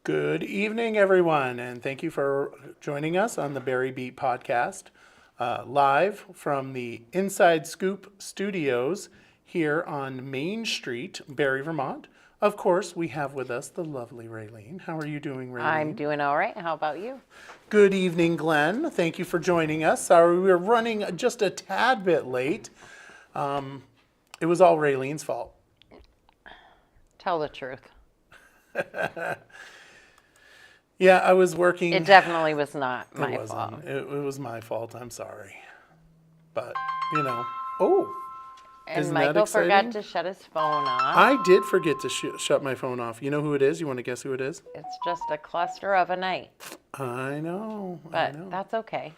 Good evening, everyone, and thank you for joining us on the Barre Beat podcast, live from the Inside Scoop Studios here on Main Street, Barre, Vermont. Of course, we have with us the lovely Raylene. How are you doing, Raylene? I'm doing all right. How about you? Good evening, Glenn. Thank you for joining us. Sorry, we were running just a tad bit late. It was all Raylene's fault. Tell the truth. Yeah, I was working. It definitely was not my It wasn't. fault. It was my fault. I'm sorry. But, oh, And isn't that Michael forgot exciting? to shut his phone off. I did forget to shut my phone off. You know who it is? You want to guess who it is? It's just a cluster of a night, I know. but that's okay.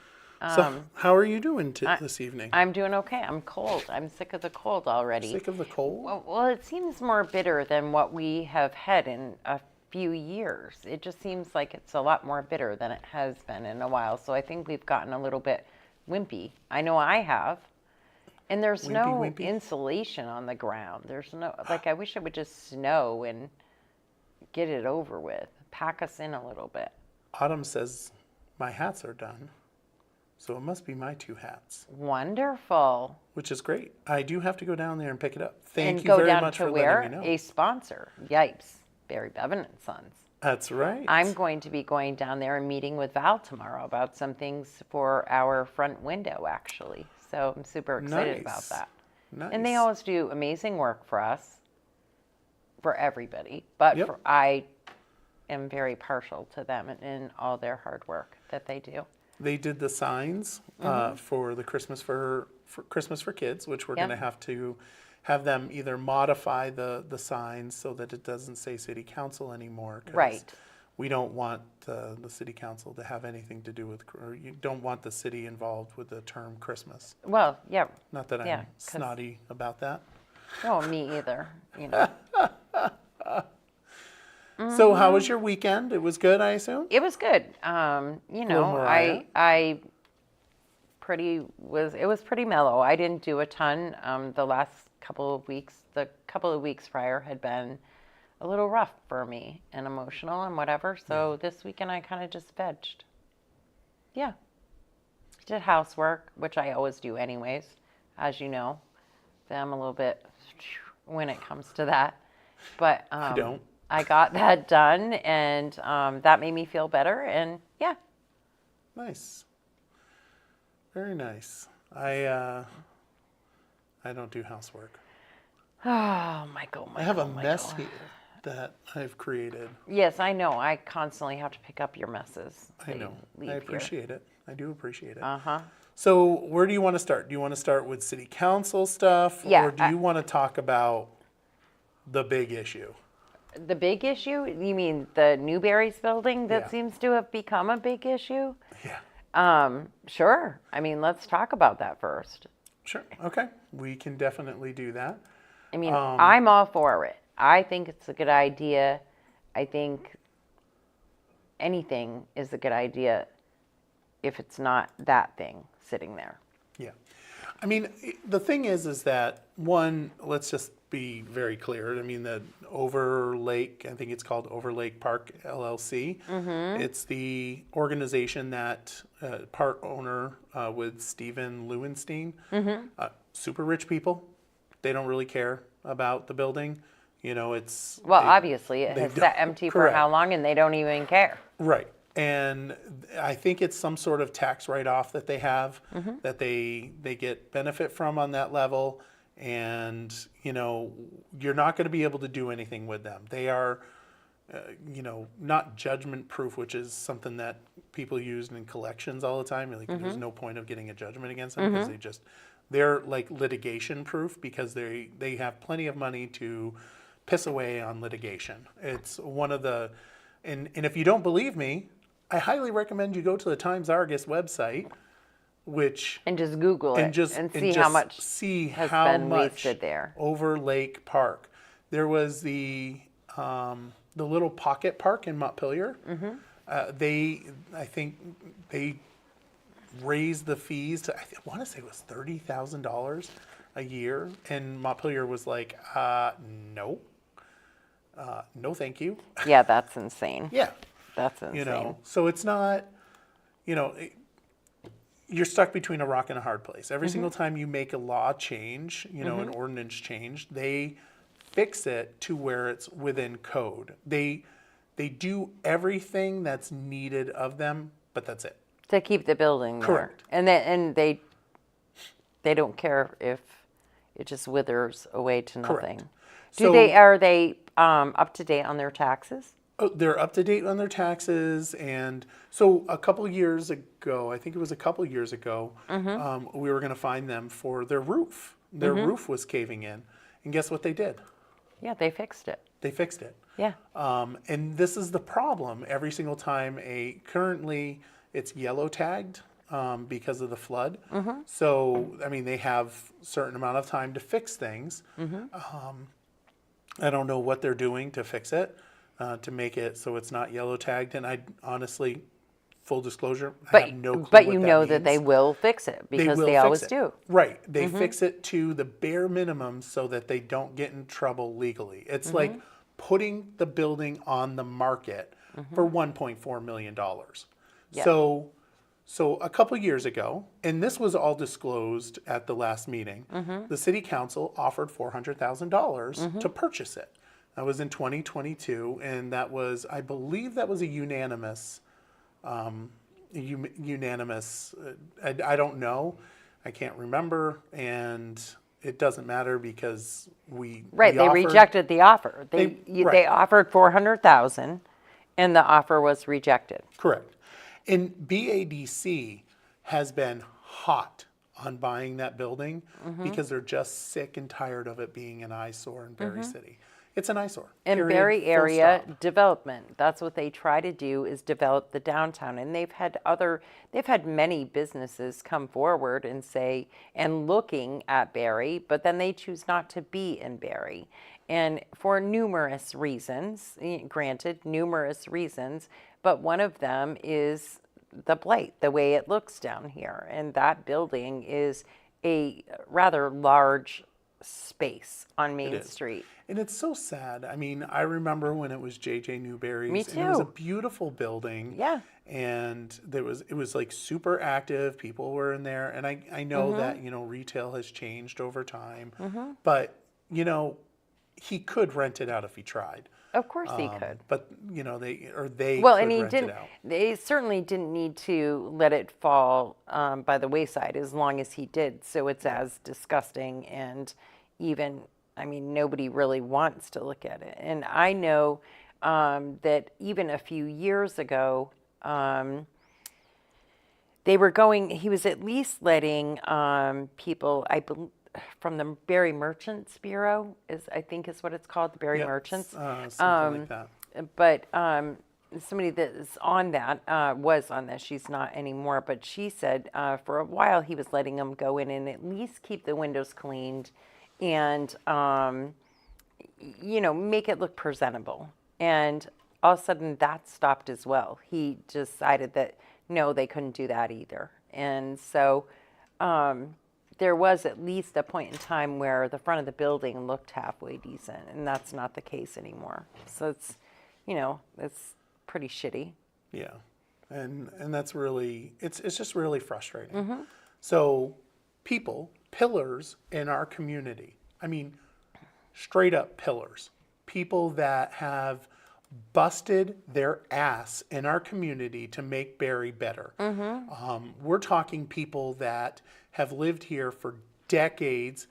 So, how are you doing this evening? I'm doing okay. I'm cold. I'm sick of the cold already. Sick of the cold? Well, it seems more bitter than what we have had in a few years. It just seems like it's a lot more bitter than it has been in a while. So I think we've gotten a little bit wimpy. I know I have. And there's no Wimpy? insulation on the ground. There's no, I wish it would just snow and get it over with. Pack us in a little bit. Autumn says my hats are done. So it must be my 2 hats, Wonderful. which is great. I do have to go down there and pick it up. Thank And you go very down much to for where? letting me know. A sponsor. Yipes. Barry Bevan and Sons. That's right. I'm going to be going down there and meeting with Val tomorrow about some things for our front window, actually. So I'm super excited about Nice. that. Nice. And they always do amazing work for us, for everybody. But Yep. I am very partial to them and all their hard work that they do. They did the signs for the Christmas for Christmas for Kids, which we're Yep. going to have them either modify the signs so that it doesn't say City Council anymore. 'Cause Right. we don't want the City Council to have anything to do with, or you don't want the city involved with the term Christmas. Well, yeah. Not that I'm Yeah, 'cause- snotty about that. No, me either. You know, So how was your weekend? It was good, I assume? it was good. You know, Mariah? it was pretty mellow. I didn't do a ton. The last couple of weeks, the couple of weeks prior had been a little rough for me and emotional and whatever. So this weekend I kind of just vegged. Yeah. Did housework, which I always do anyways, as you know. I'm a little bit when it comes to that. But I don't. I got that done, and that made me feel better. And yeah, Nice. Very nice. I don't do housework. oh, Michael. I have a mess here that I've created. Yes, I know. I constantly have to pick up your messes. I know. I appreciate it. I do appreciate it. Uh-huh. So where do you want to start? Do you want to start with city council stuff? Yeah, Or do you want to talk about the big issue? The big issue? You mean the Newberrys building that Yeah. seems to have become a big issue? Yeah. Sure. I mean, let's talk about that first. Sure. Okay. We can definitely do that. I mean, I'm all for it. I think it's a good idea. I think anything is a good idea if it's not that thing sitting there. Yeah. I mean, the thing is that one, let's just be very clear. I mean, the Overlake, I think it's called Overlake Park LLC. It's the organization that part owner with Stephen Lewinstein. Super rich people. They don't really care about the building. You know, it's Well, they- obviously, it they has don't- sat empty for correct. how long, and they don't even care. Right. And I think it's some sort of tax write-off that they have that they get benefit from on that level. And, you know, you're not going to be able to do anything with them. They are not judgment proof, which is something that people use in collections all the time. Like there's no point of getting a judgment against them because they're like litigation proof because they have plenty of money to piss away on litigation. It's one of the, and if you don't believe me, I highly recommend you go to the Times Argus website, and just Google it and see how much has been wasted there. Over Lake Park. There was the little pocket park in Montpelier. I think they raised the fees to, I want to say it was $30,000 a year, and Montpelier was like, no, thank you. Yeah, that's insane. Yeah, That's insane. so it's not, you're stuck between a rock and a hard place. Every single time you make a law change, an ordinance change, they fix it to where it's within code. They do everything that's needed of them, but that's it. To keep the building there. Correct. And they don't care if it just withers away to nothing. Correct. Are they up to date on their taxes? Oh, they're up to date on their taxes, and so a couple years ago, I think it was a couple years ago, we were going to fine them for their roof. Their roof was caving in, and guess what they did? Yeah, they fixed it. They fixed it. Yeah. And this is the problem. Every single time currently it's yellow tagged because of the flood. So, I mean, they have a certain amount of time to fix things. I don't know what they're doing to fix it, to make it so it's not yellow tagged. And I honestly, full disclosure, I have no clue But what you that know that means. they will fix it because will they fix always it. do. Right. They fix it to the bare minimum so that they don't get in trouble legally. It's like putting the building on the market for $1.4 million. Yeah. So a couple years ago, and this was all disclosed at the last meeting, the city council offered $400,000 to purchase it. That was in 2022, and that was, I believe that was a unanimous, I don't know, I can't remember, and it doesn't matter because we They rejected the offer. They offered $400,000, and the offer was rejected. Correct. And BADC has been hot on buying that building because they're just sick and tired of it being an eyesore in Barre City. It's an eyesore. And period, Barre full area stop. development. That's what they try to do is develop the downtown. And they've had many businesses come forward and say, and looking at Barre, but then they choose not to be in Barre. And for numerous reasons, granted, numerous reasons, but one of them is the blight, the way it looks down here. And that building is a rather large space on Main Street. And it's so sad. I mean, I remember when it was J.J. Newberrys. Me too. And it was a beautiful building. Yeah. And it was like super active. People were in there. And I know that, retail has changed over time. But, he could rent it out if he tried. Of course he could. But, they Well, could and he rent didn't. it out. They certainly didn't need to let it fall by the wayside as long as he did. So it's as disgusting and even. I mean, nobody really wants to look at it. And I know that even a few years ago, he was at least letting people, from the Barre Merchants Bureau, I think is what it's called, the Barre Merchants. Something like that. But somebody that is on that, was on that, she's not anymore, but she said for a while he was letting them go in and at least keep the windows cleaned and, make it look presentable. And all of a sudden that stopped as well. He decided that, no, they couldn't do that either. And so there was at least a point in time where the front of the building looked halfway decent, and that's not the case anymore. So it's, it's pretty shitty. Yeah. And that's really, it's just really frustrating. So pillars in our community, I mean, straight up pillars, people that have busted their ass in our community to make Barre better. We're talking people that have lived here for decades,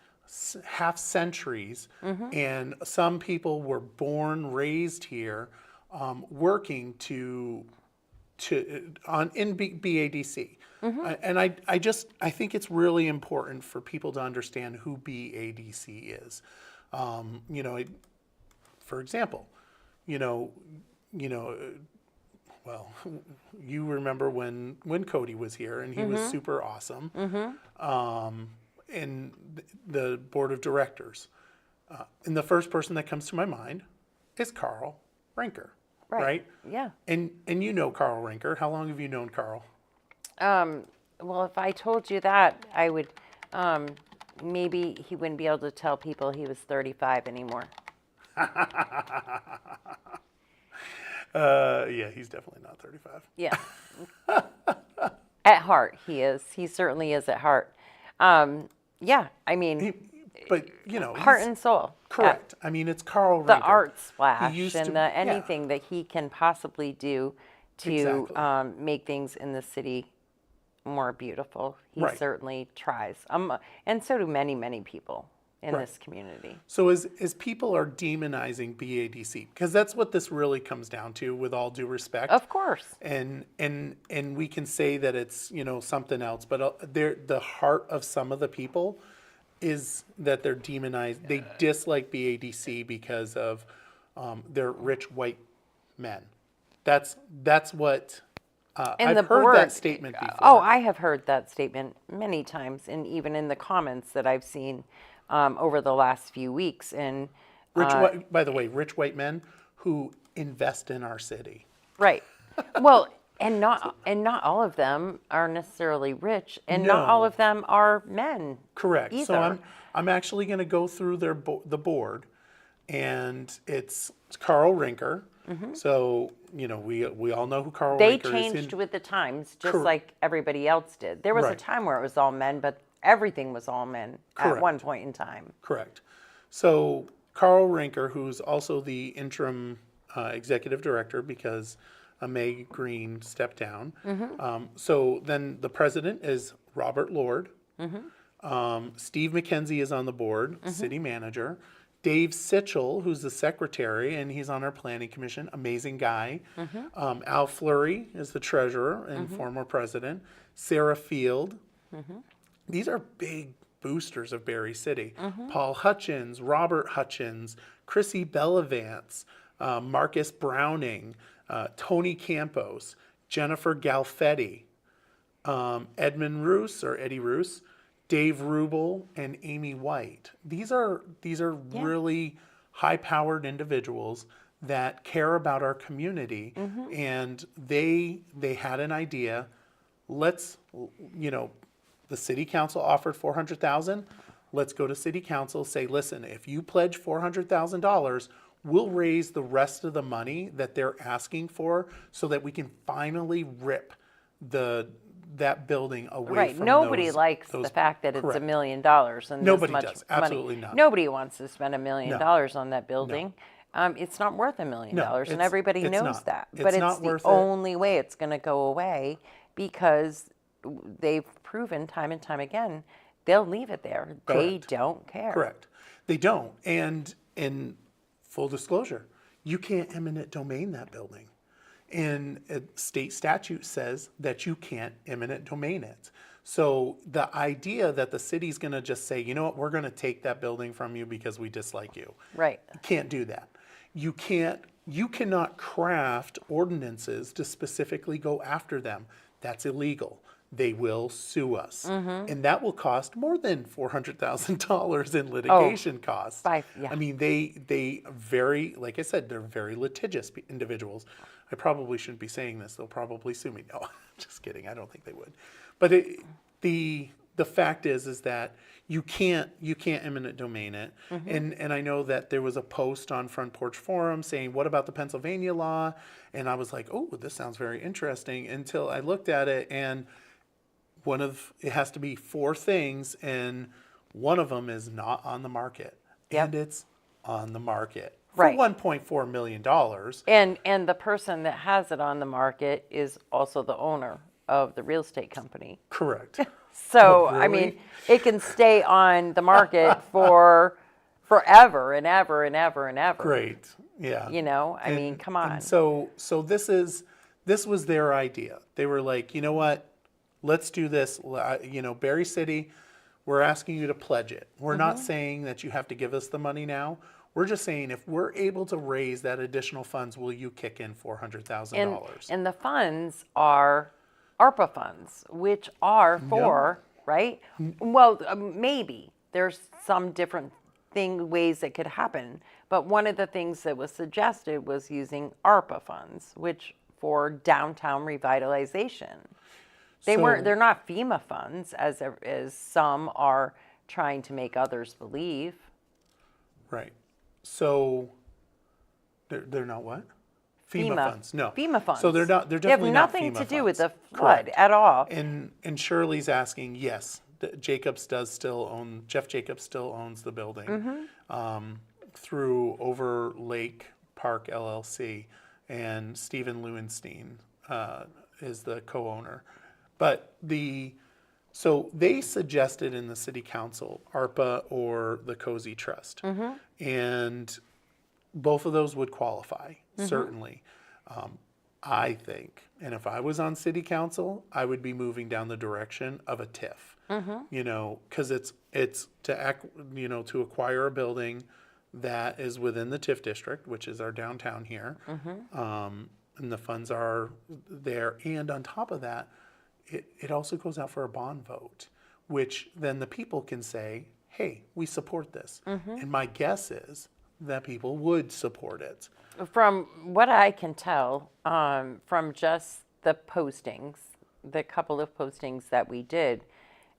half centuries, and some people were born, raised here, working in BADC. And I think it's really important for people to understand who BADC is. For example, well, you remember when Cody was here and he was super awesome. In the board of directors. And the first person that comes to my mind is Carl Rinker, right? Yeah. And you know Carl Rinker. How long have you known Carl? Well, if I told you that, I would, maybe he wouldn't be able to tell people he was 35 anymore. Yeah, he's definitely not 35. Yeah. At heart, he is. He certainly is at heart. Yeah, I mean, But, heart and soul. correct. I mean, it's Carl Rinker. The art splash used and to- the anything that he can possibly do to Exactly. make things in the city more beautiful. He Right. certainly tries. And so do many, many people in Right. this community. So as people are demonizing BADC, because that's what this really comes down to, with all due respect. Of course. And we can say that it's something else, but the heart of some of the people is that they're demonized. They dislike BADC because of they're rich white men. That's what And I've the heard board, that statement before. Oh, I have heard that statement many times, and even in the comments that I've seen over the last few weeks. And By the way, rich white men who invest in our city. right, well, and not all of them are necessarily rich, and not all No. of them are men. Correct. So Either. I'm actually going to go through the board, and it's Carl Rinker. So we all know who Carl They Rinker is. changed with the times, just Cor- like everybody else did. There was a Right. time where it was all men, but everything was all men at Correct. one point in time. Correct. So Carl Rinker, who's also the interim executive director because May Green stepped down. So then the president is Robert Lord. Steve McKenzie is on the board, city manager. Dave Sitchell, who's the secretary, and he's on our planning commission, amazing guy. Al Fleury is the treasurer and former president. Sarah Field. These are big boosters of Barre City. Paul Hutchins, Robert Hutchins, Chrissy Bellavance, Marcus Browning, Tony Campos, Jennifer Galfetti, Edmund Roos or Eddie Roos, Dave Rubel, and Amy White. These are really high-powered individuals that care about our community, and they had an idea. Let's, the city council offered $400,000. Let's go to city council, say, listen, if you pledge $400,000, we'll raise the rest of the money that they're asking for, so that we can finally rip that building away Right. from Nobody those, likes those, the fact that it's correct. $1 million and Nobody this much does. money. Absolutely not. Nobody wants to spend $1 million No. on that building. It's not worth $1 million, No, and it's- everybody it's knows not. that. It's But not it's the worth it. only way it's going to go away, because they've proven time and time again they'll leave it there. They Correct. don't care. Correct. They don't. And in full disclosure, you can't eminent domain that building. And state statute says that you can't eminent domain it. So the idea that the city's going to just say, you know what, we're going to take that building from you because we dislike you. Right. You can't do that. You cannot craft ordinances to specifically go after them. That's illegal. They will sue us. And that will cost more than $400,000 in litigation costs. yeah. I mean, they very, like I said, they're very litigious individuals. I probably shouldn't be saying this. They'll probably sue me. No, just kidding. I don't think they would. But the fact is that you can't eminent domain it. And I know that there was a post on Front Porch Forum saying, what about the Pennsylvania law? And I was like, oh, this sounds very interesting, until I looked at it, and it has to be 4 things, and one of them is not on the market. Yep. And it's on the market Right. for $1.4 million. And the person that has it on the market is also the owner of the real estate company. Correct. So, Oh, I mean, really? it can stay on the market for forever and ever and ever and ever. Great. Yeah. You know, I mean, come on. And so this was their idea. They were like, you know what? Let's do this. You know, Barre City, we're asking you to pledge it. We're not saying that you have to give us the money now. We're just saying if we're able to raise that additional funds, will you kick in $400,000? And the funds are ARPA funds, which are for, right? Well, maybe there's some different ways that could happen. But one of the things that was suggested was using ARPA funds, which for downtown revitalization. They're not FEMA funds as some are trying to make others believe. Right. So they're not what? FEMA funds. No. FEMA funds. So they're not. They're definitely they have not nothing FEMA to do funds. with the flood at all. And Shirley's asking, yes, Jacobs does still own. Jeff Jacobs still owns the building through Over Lake Park LLC, and Stephen Lewenstein is the co-owner. But so they suggested in the city council ARPA or the Cozy Trust, and both of those would qualify certainly. I think, and if I was on city council, I would be moving down the direction of a TIF. You know, because it's to acquire a building that is within the TIF district, which is our downtown here, and the funds are there. And on top of that, it also goes out for a bond vote, which then the people can say, hey, we support this. And my guess is that people would support it. From what I can tell, from just the postings, the couple of postings that we did,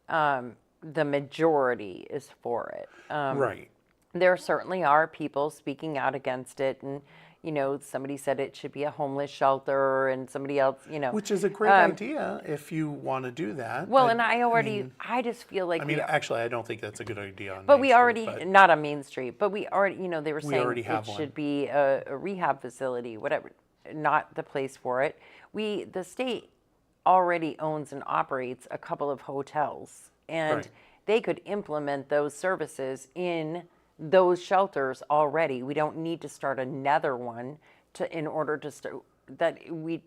the majority is for it. Right. There certainly are people speaking out against it, and you know, somebody said it should be a homeless shelter, and somebody else, you know, which is a great idea if you want to do that. Well, I just feel like actually, I don't think that's a good idea on but Main we already Street, not on Main Street, but we already, you know, they were saying it one. should be a rehab facility, whatever, not the place for it. The state already owns and operates a couple of hotels, and Right. they could implement those services in those shelters already. We don't need to start another one in order to start that. We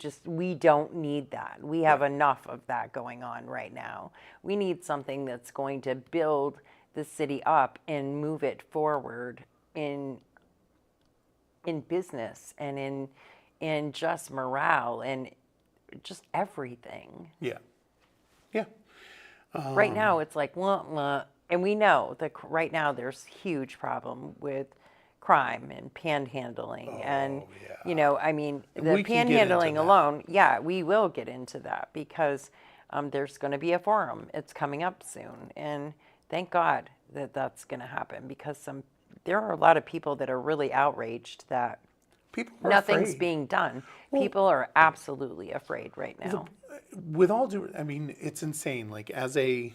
don't need that. We have enough of that going on right now. We need something that's going to build the city up and move it forward in business and in just morale and just everything. Yeah. Yeah. Right now it's like, and we know that right now there's huge problem with crime and panhandling, and you know, I mean, the We can get into panhandling that. alone. Yeah, we will get into that because there's going to be a forum. It's coming up soon, and thank God that that's going to happen because there are a lot of people that are really outraged that People are nothing's afraid. being done. People are absolutely afraid right now. With all due, I mean, it's insane. Like as a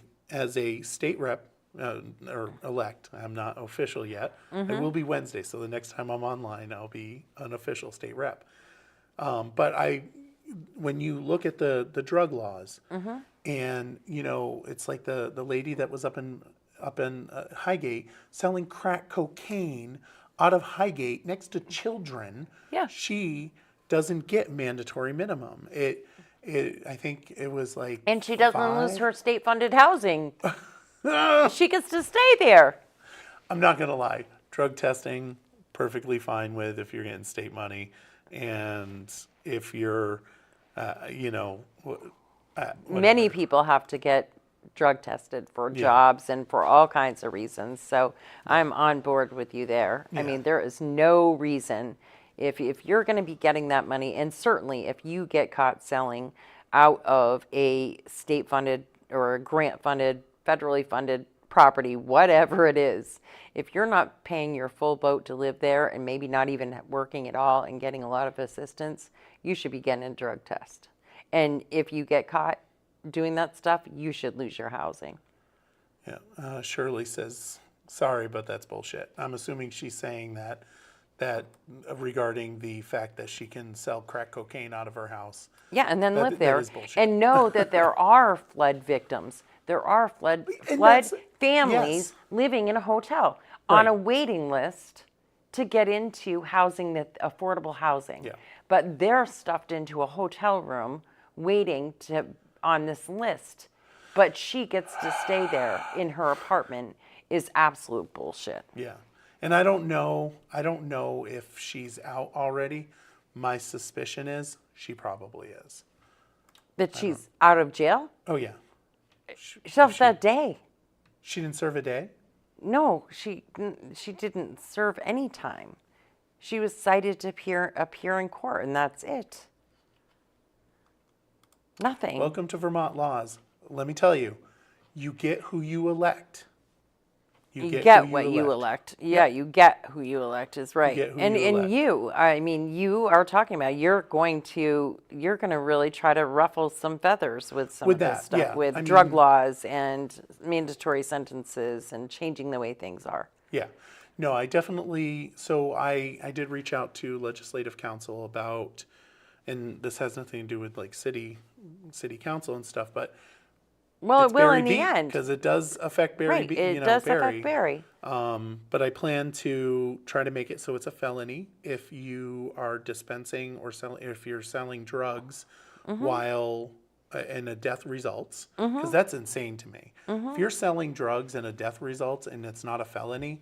state rep or elect, I'm not official yet. I will be Wednesday, so the next time I'm online, I'll be an official state rep. But when you look at the drug laws, and you know, it's like the lady that was up in Highgate selling crack cocaine out of Highgate next to children. Yeah. She doesn't get mandatory minimum. I think it was like. And she doesn't 5. lose her state-funded housing. She gets to stay there. I'm not gonna lie. Drug testing, perfectly fine with if you're getting state money, and if you're, Many people have to get drug tested for jobs and for all kinds of reasons. So I'm on board with you there. I mean, there is no reason if you're going to be getting that money, and certainly if you get caught selling out of a state-funded or a grant-funded, federally funded property, whatever it is, if you're not paying your full boat to live there and maybe not even working at all and getting a lot of assistance, you should be getting a drug test. And if you get caught doing that stuff, you should lose your housing. Yeah. Shirley says, sorry, but that's bullshit. I'm assuming she's saying that regarding the fact that she can sell crack cocaine out of her house. Yeah, and then live that there is bullshit. and know that there are flood victims. There are flood that's- families yes. living in a hotel Right. on a waiting list to get into housing, that affordable housing. Yeah. But they're stuffed into a hotel room waiting to on this list. But she gets to stay there in her apartment is absolute bullshit. Yeah. And I don't know if she's out already. My suspicion is she probably is. That she's out of jail? Oh yeah. She left that day. She didn't serve a day? No, she didn't serve any time. She was cited to appear in court, and that's it. Nothing. Welcome to Vermont laws. Let me tell you, you get who you elect. You get what you elect. Yeah, you get who you elect is right. get who And you elect. I mean, you are talking about you're going to really try to ruffle some feathers with some With of that, this stuff, yeah. with I drug mean- laws and mandatory sentences and changing the way things are. Yeah. No, I definitely, so I did reach out to legislative council about, and this has nothing to do with like city council and stuff, but Well, it's it will Barry in the Beat, end. because it does affect Barry Right, Beat, it you know, does Barry. affect Barry. But I plan to try to make it so it's a felony if you are dispensing or selling, if you're selling drugs Mm-hmm. while and a death results, because that's insane to me. Mm-hmm. If you're selling drugs and a death results and it's not a felony,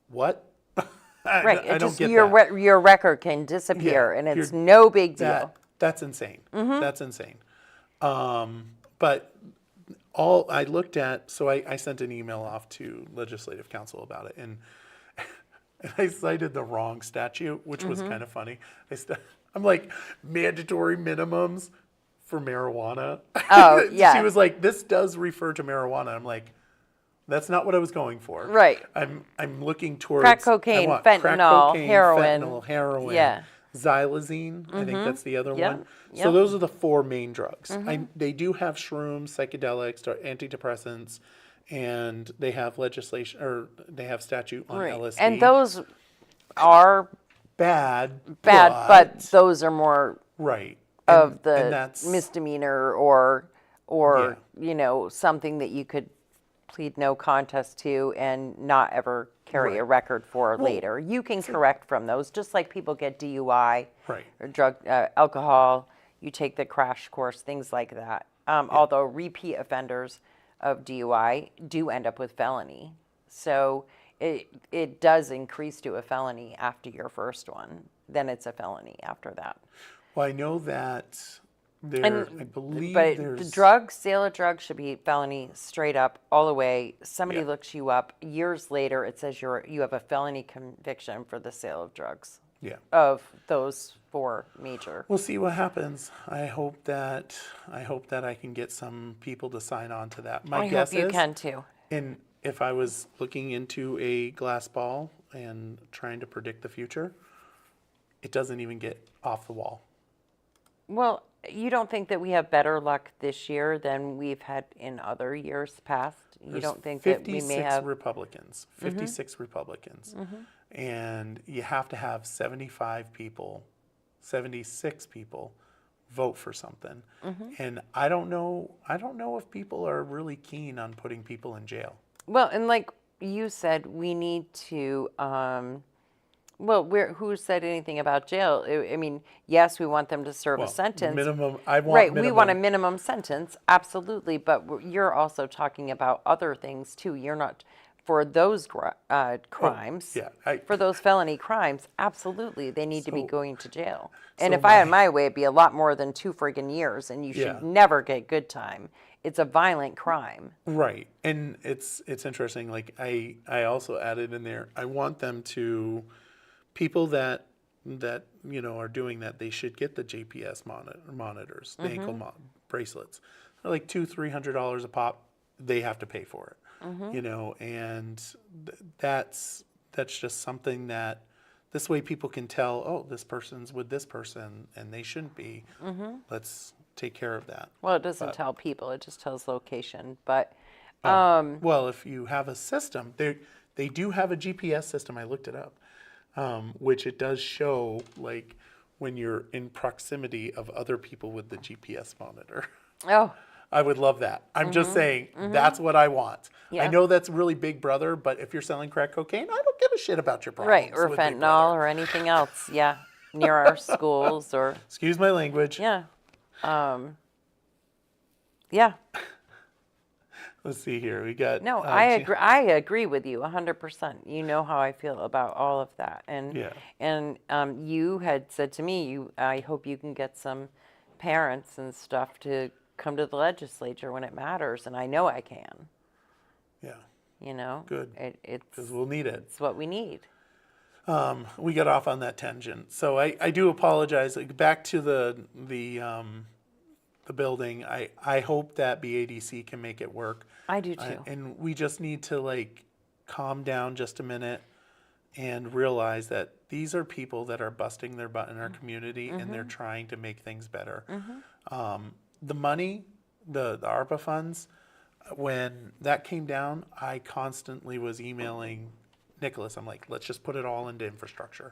what? Right, I it don't just get your that. your record can disappear, Yeah, and it's you're- no big deal. That's insane. Mm-hmm. That's insane. But all I looked at, so I sent an email off to legislative council about it, and I cited the wrong statute, which was Mm-hmm. kind of funny. I'm like, mandatory minimums for marijuana. Oh, yeah. She was like, this does refer to marijuana. I'm like, that's not what I was going for. Right. I'm looking towards Crack cocaine, I want crack fentanyl, cocaine, heroin. fentanyl, heroin, Yeah. xylazine. I think that's the other Yep, one. So yep. those are the four main drugs. They do have shrooms, psychedelics, or antidepressants, and they have legislation or they have statute on Right. LSD. And those are bad, but those are more right of and the that's misdemeanor or you know, something that you could plead no contest to and not ever carry a record for later. You can correct from those, just like people get DUI Right. or drug, alcohol. You take the crash course, things like that. Although repeat offenders of DUI do end up with felony, so it does increase to a felony after your first one. Then it's a felony after that. Well, I know that there. And- I believe But there's the drugs, sale of drugs should be felony straight up all the way. Somebody Yeah. looks you up years later, it says you have a felony conviction for the sale of drugs. yeah. Of those four major. We'll see what happens. I hope that I can get some people to sign on to that. My I guess hope you is, can too. and if I was looking into a glass ball and trying to predict the future, it doesn't even get off the wall. Well, you don't think that we have better luck this year than we've had in other years past? You There's don't think that we may 56 have? Republicans, 56 Republicans, and you have to have 76 people vote for something. And I don't know if people are really keen on putting people in jail. Well, and like you said, we need to. Who said anything about jail? I mean, yes, we want them to serve a sentence. Minimum. I want Right, minimum. we want a minimum sentence, absolutely. But you're also talking about other things too. You're not for those crimes. yeah, for those felony crimes, absolutely, they need to be So- going to jail. And so if I had my way, it'd be a lot more than 2 friggin' years, and you should Yeah. never get good time. It's a violent crime. Right, and it's interesting. Like I also added in there. I want them to people that are doing that. They should get the GPS monitors, the ankle bracelets. They're like $200-$300 a pop. They have to pay for it. And that's just something that this way people can tell. Oh, this person's with this person, and they shouldn't be. Let's take care of that. Well, it doesn't tell people; it just tells location. But Well, if you have a system, they do have a GPS system. I looked it up, which it does show like when you're in proximity of other people with the GPS monitor. oh, I would love that. I'm just saying that's what I want. I Yeah. know that's really Big Brother, but if you're selling crack cocaine, I don't give a a shit about your problems. Right, or with Big fentanyl Brother. or anything else, yeah, near our schools or, Excuse my language. yeah. Yeah, Let's see here. We got no, I agree with you 100%. You know how I feel about all of that. Yeah. And you had said to me, I hope you can get some parents and stuff to come to the legislature when it matters, and I know I can. Yeah. You know, Good. It's Because we'll need it. it's what we need. We got off on that tangent. So I do apologize. Like, back to the building. I hope that BADC can make it work. I do too. And we just need to like calm down just a minute and realize that these are people that are busting their butt in our community and they're trying to make things better. The money, the ARPA funds, when that came down, I constantly was emailing Nicholas. I'm like, let's just put it all into infrastructure.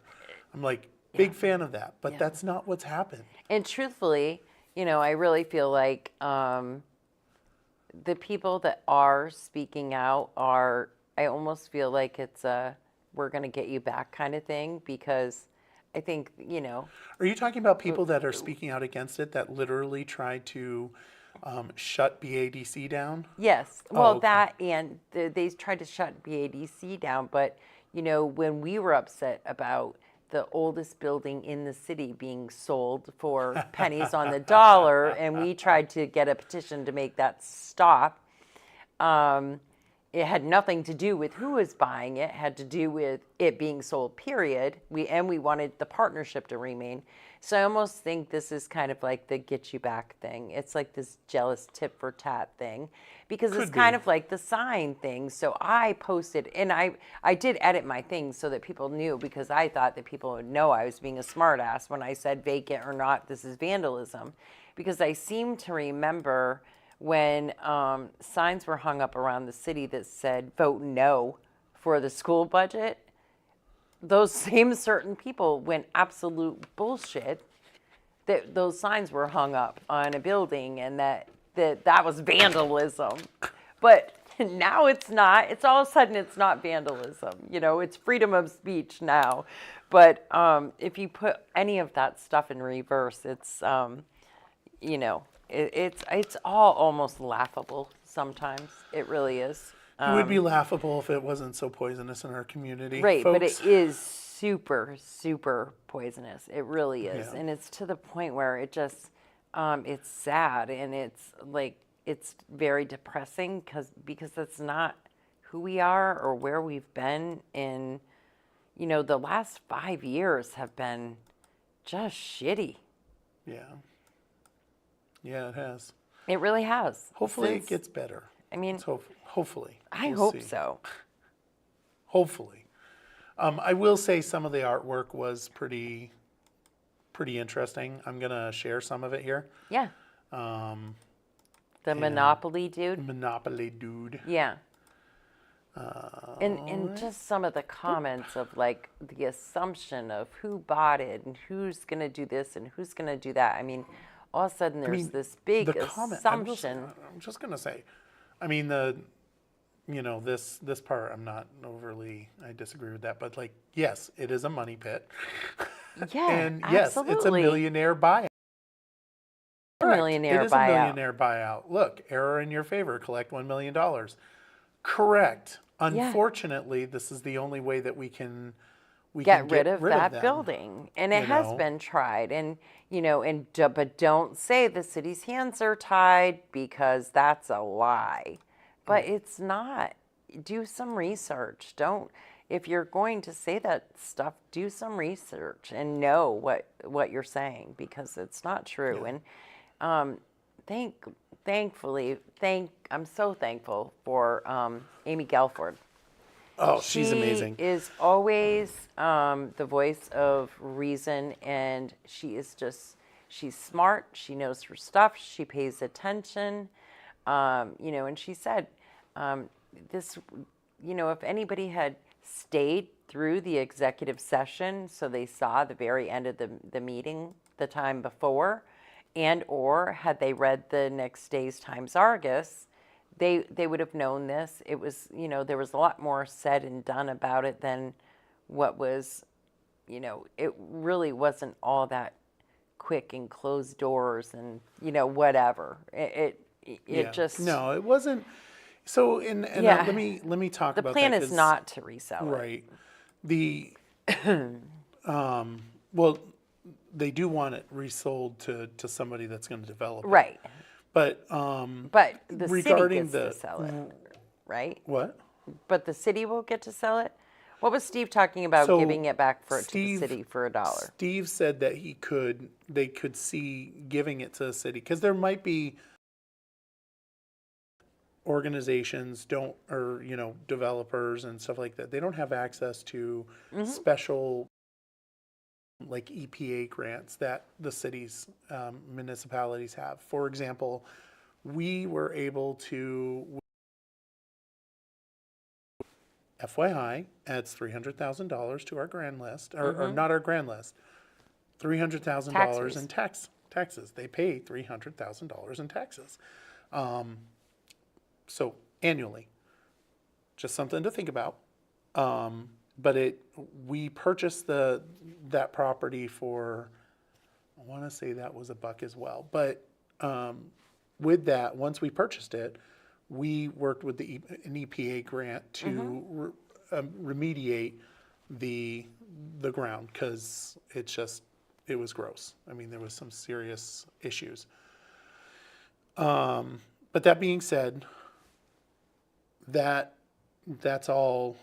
I'm like, big fan of that, but that's not what's happened. And truthfully, I really feel like the people that are speaking out I almost feel like it's a we're going to get you back kind of thing, because I think, Are you talking about people that are speaking out against it that literally tried to shut BADC down? yes. Well, okay. that and they tried to shut BADC down, but when we were upset about the oldest building in the city being sold for pennies on the dollar, and we tried to get a petition to make that stop. It had nothing to do with who was buying it. It had to do with it being sold, period. We wanted the partnership to remain. So I almost think this is kind of like the get you back thing. It's like this jealous tit for tat thing, because it's kind of like the sign thing. So I posted, and I did edit my things so that people knew, because I thought that people would know I was being a smartass when I said vacant or not, this is vandalism. Because I seem to remember when signs were hung up around the city that said vote no for the school budget, those same certain people went absolute bullshit that those signs were hung up on a building, and that was vandalism. But now it's not. It's all of a sudden it's not vandalism. It's freedom of speech now. But if you put any of that stuff in reverse, it's it's all almost laughable sometimes. It really is. It would be laughable if it wasn't so poisonous in our community. Right, folks. but it is super, super poisonous. It really is. Yeah. And it's to the point where it just, it's sad, and it's like, it's very depressing because that's not who we are or where we've been in, the last 5 years have been just shitty. Yeah. Yeah, it has. It really has. Hopefully it gets better. I mean, hopefully. I We'll hope see. so. Hopefully. I will say some of the artwork was pretty interesting. I'm going to share some of it here. Yeah. The Monopoly dude. Monopoly dude. Yeah. And just some of the comments of like the assumption of who bought it and who's going to do this and who's going to do that. I mean, all of a sudden there's this big assumption. I'm just going to say, I mean, this part, I'm not overly, I disagree with that, but like, yes, it is a money pit. Yeah, and yes, absolutely. it's a millionaire buyout. Correct. Millionaire it is buyout. a millionaire buyout. Look, error in your favor, collect $1 million. Correct. Unfortunately, this is the only way that we can get rid of that them. Building. And it has been tried. And, but don't say the city's hands are tied, because that's a lie. But it's not. Do some research. If you're going to say that stuff, do some research and know what you're saying, because it's not true. Yeah. And I'm so thankful for Amy Gelford. Oh, she's amazing. She is always the voice of reason, and she's smart. She knows her stuff. She pays attention. And she said, if anybody had stayed through the executive session, so they saw the very end of the meeting the time before, or had they read the next day's Times Argus, they would have known this. It was, there was a lot more said and done about it than what was, it really wasn't all that quick and closed doors and, whatever. It just, No, it wasn't. So, Yeah. let me talk the about plan that, is 'cause- not to resell it. right. The well, they do want it resold to somebody that's going to develop it. Right. But But the city regarding gets the to sell it, right? what? But the city will get to sell it? What was Steve talking about So, giving it back to the Steve- city for $1? Steve said that they could see giving it to the city, because there might be organizations or developers and stuff like that. They don't have access to special like EPA grants that the cities, municipalities have. For example, we were able to, FYI, adds $300,000 to our grand list, or not our grand list, $300,000 in taxes. They pay $300,000 in taxes. So annually, just something to think about. But we purchased that property for, I want to say that was $1 as well. But with that, once we purchased it, we worked with an EPA grant to remediate the ground, because it was gross. I mean, there was some serious issues. But that being said, that's all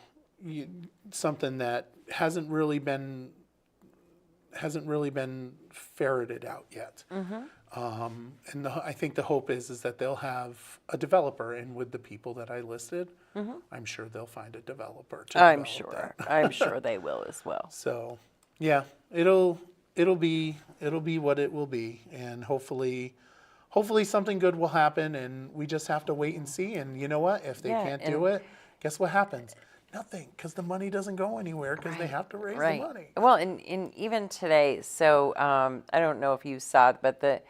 something that hasn't really been ferreted out yet. And I think the hope is that they'll have a developer, and with the people that I listed, I'm sure they'll find a developer to I'm develop sure. that. I'm sure they will as well. So, yeah, it'll be what it will be, and hopefully something good will happen, and we just have to wait and see. And you know what? If they Yeah, can't do it, guess what happens? Nothing, because the money doesn't go anywhere, because they have to raise the money. Well, and even today, so I don't know if you saw, but the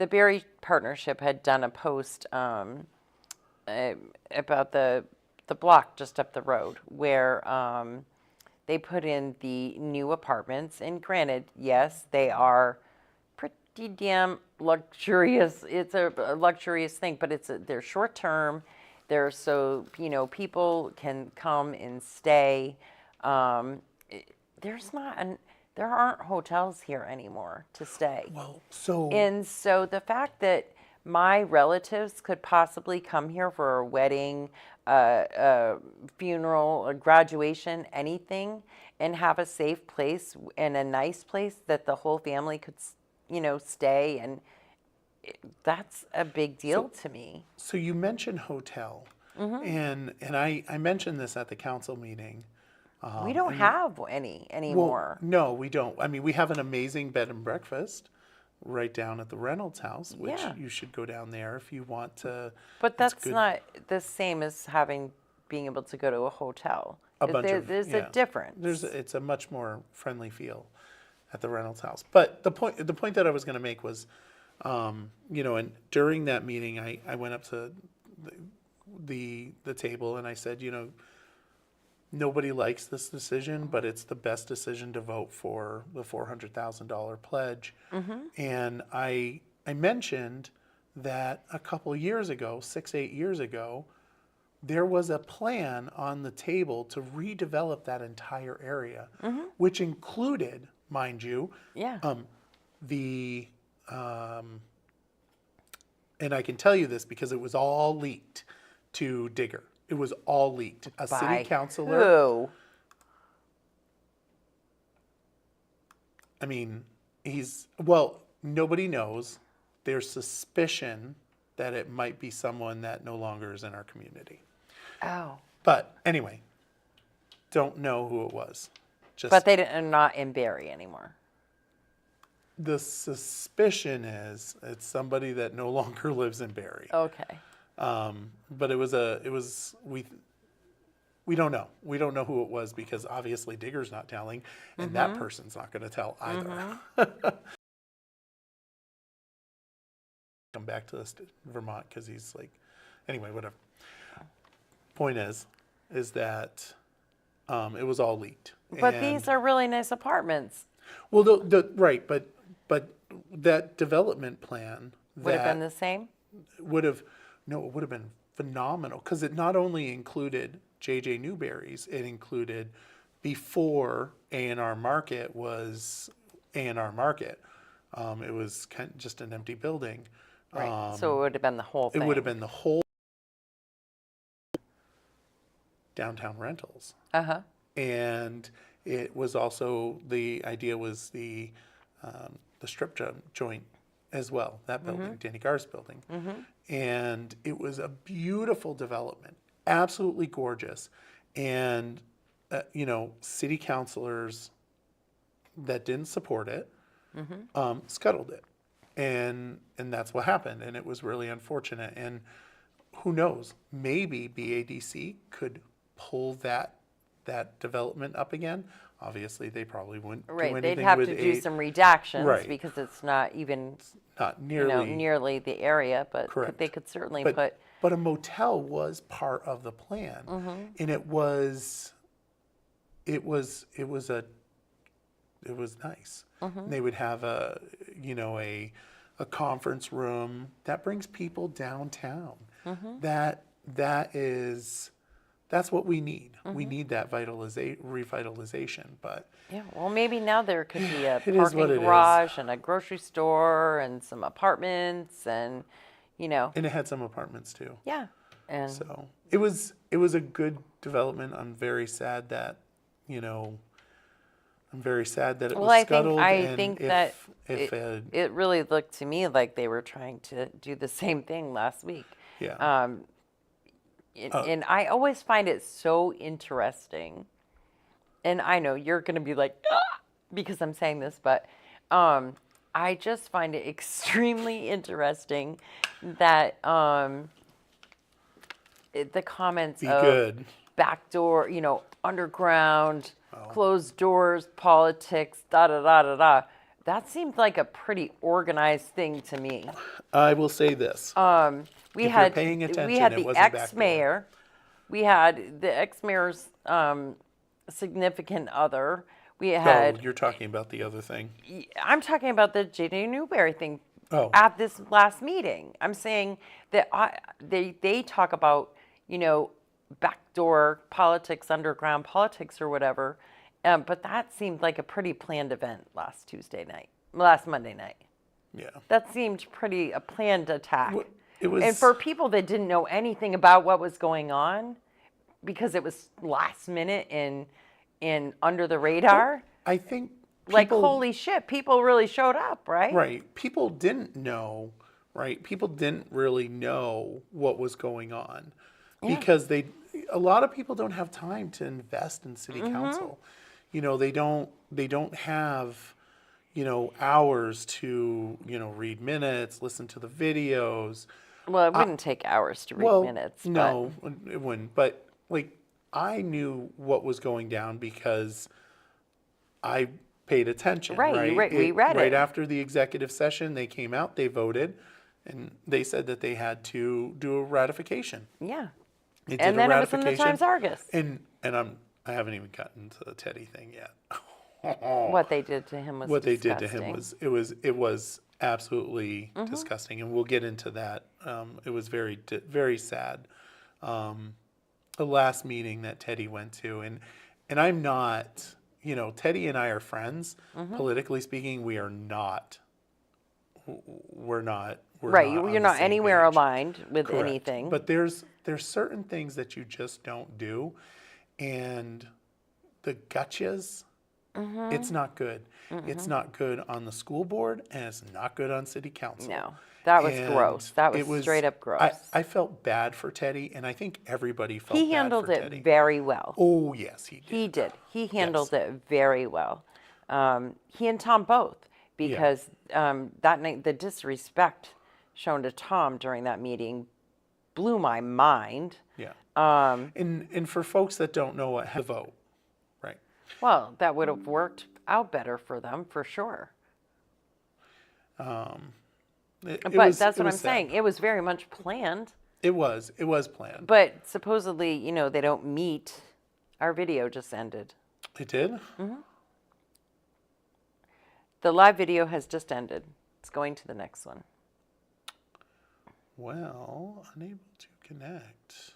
Barre Partnership had done a post about the block just up the road where they put in the new apartments. And granted, yes, they are pretty damn luxurious. It's a luxurious thing, but they're short term. They're so people can come and stay. There aren't hotels here anymore to stay. Well, And so the fact that my relatives could possibly come here for a wedding, a funeral, a graduation, anything, and have a safe place and a nice place that the whole family could, stay, and that's a big deal to me. So you mentioned hotel, and I mentioned this at the council meeting. We don't have any anymore. Well, no, we don't. I mean, we have an amazing bed and breakfast right down at the Reynolds house, which you should go down there if you want to. But that's not the same as being able to go to a hotel. There's a difference. It's a much more friendly feel at the Reynolds house. But the point that I was going to make was, and during that meeting, I went up to the table and I said, nobody likes this decision, but it's the best decision to vote for the $400,000 pledge. And I mentioned that a couple years ago, 6-8 years ago, there was a plan on the table to redevelop that entire area, which included, mind you, and I can tell you this because it was all leaked to Digger. It was all leaked. A city councilor. Who? I mean, nobody knows. There's suspicion that it might be someone that no longer is in our community. Oh. But anyway, don't know who it was. But they are not in Barre anymore. The suspicion is it's somebody that no longer lives in Barre. Okay. But we don't know. We don't know who it was because obviously Digger's not telling, and that person's not going to tell either. Come back to this Vermont because he's like, anyway, whatever. Point is that It was all leaked. But And- these are really nice apartments. well, right, but that development plan Would have been that the same? would have no, it would have been phenomenal because it not only included JJ Newberrys, it included before A&R Market was A&R Market. It was kind of just an empty building. Right. So it would have been the whole It thing. would have been the whole downtown rentals. Uh-huh. And it was also, the idea was the strip joint as well, that building, Danny Gar's building. And it was a beautiful development, absolutely gorgeous. And, city councilors that didn't support it scuttled it. And that's what happened. And it was really unfortunate. And who knows, maybe BADC could pull that development up again. Obviously, they probably wouldn't do Right. anything They'd have with to do some redactions Right. because it's not even not nearly nearly the area, but Correct. they could certainly but put. but a motel was part of the plan, and it was nice. They would have a conference room that brings people downtown. That's what we need. We need that revitalization. But Yeah, well, maybe now there could be a It is what parking it is. garage and a grocery store and some apartments and, and it had some apartments too. yeah. And So it was a good development. I'm very sad that it well, was scuttled. I think that if it really looked to me like they were trying to do the same thing last week. yeah. And I always find it so interesting. And I know you're going to be like, "Ah," because I'm saying this, but I just find it extremely interesting that the comments Be of good. backdoor, underground, closed doors, politics, da da da da da. That seemed like a pretty organized thing to me. I will say this. We If you're had paying attention, we had it the wasn't backdoor. ex-mayor, we had the ex-mayor's significant other. We had You're talking about the other thing. I'm talking about the J.D. Newberry thing Oh. at this last meeting. I'm saying that they talk about, backdoor politics, underground politics or whatever, but that seemed like a pretty planned event last Monday night. Yeah. That seemed pretty a planned attack. It was. And for people that didn't know anything about what was going on, because it was last minute and under the radar, I think. like people- holy shit, people really showed up, right? Right. People didn't know, right? People didn't really know what was going on because a lot of people don't have time to invest in city council. They don't have, hours to, read minutes, listen to the videos. Well, it wouldn't take hours to read minutes. But No, it wouldn't. But I knew what was going down because I paid attention. Right, we read right it. after the executive session. They came out, they voted, and they said that they had to do a ratification. yeah. They did And a then it was in the ratification, Times-Argus. And I haven't even gotten to the Teddy thing yet. What they did to him was What they did disgusting. to him was absolutely disgusting, and we'll get into that. It was very very sad. The last meeting that Teddy went to, and I'm not, Teddy and I are friends. Politically speaking, we are not. We're not. Right, on you're the not same anywhere page. aligned with Correct. anything. But there's certain things that you just don't do, and the gotchas. It's not good. It's not good on the school board, and it's not good on city council. No, that was And gross. That it was straight up gross. I felt bad for Teddy, and I think everybody felt He bad handled for it Teddy. very well. Oh yes, he did. He did. He handled it very well. He and Tom both, because that night the disrespect shown to Tom during that meeting blew my mind. Yeah. And for folks that don't know what the vote, right? Well, that would have worked out better for them for sure. But that's what I'm saying. It was very much planned. It was planned. But supposedly, they don't meet Our video just ended. It did? The live video has just ended. It's going to the next one. Well, unable to connect.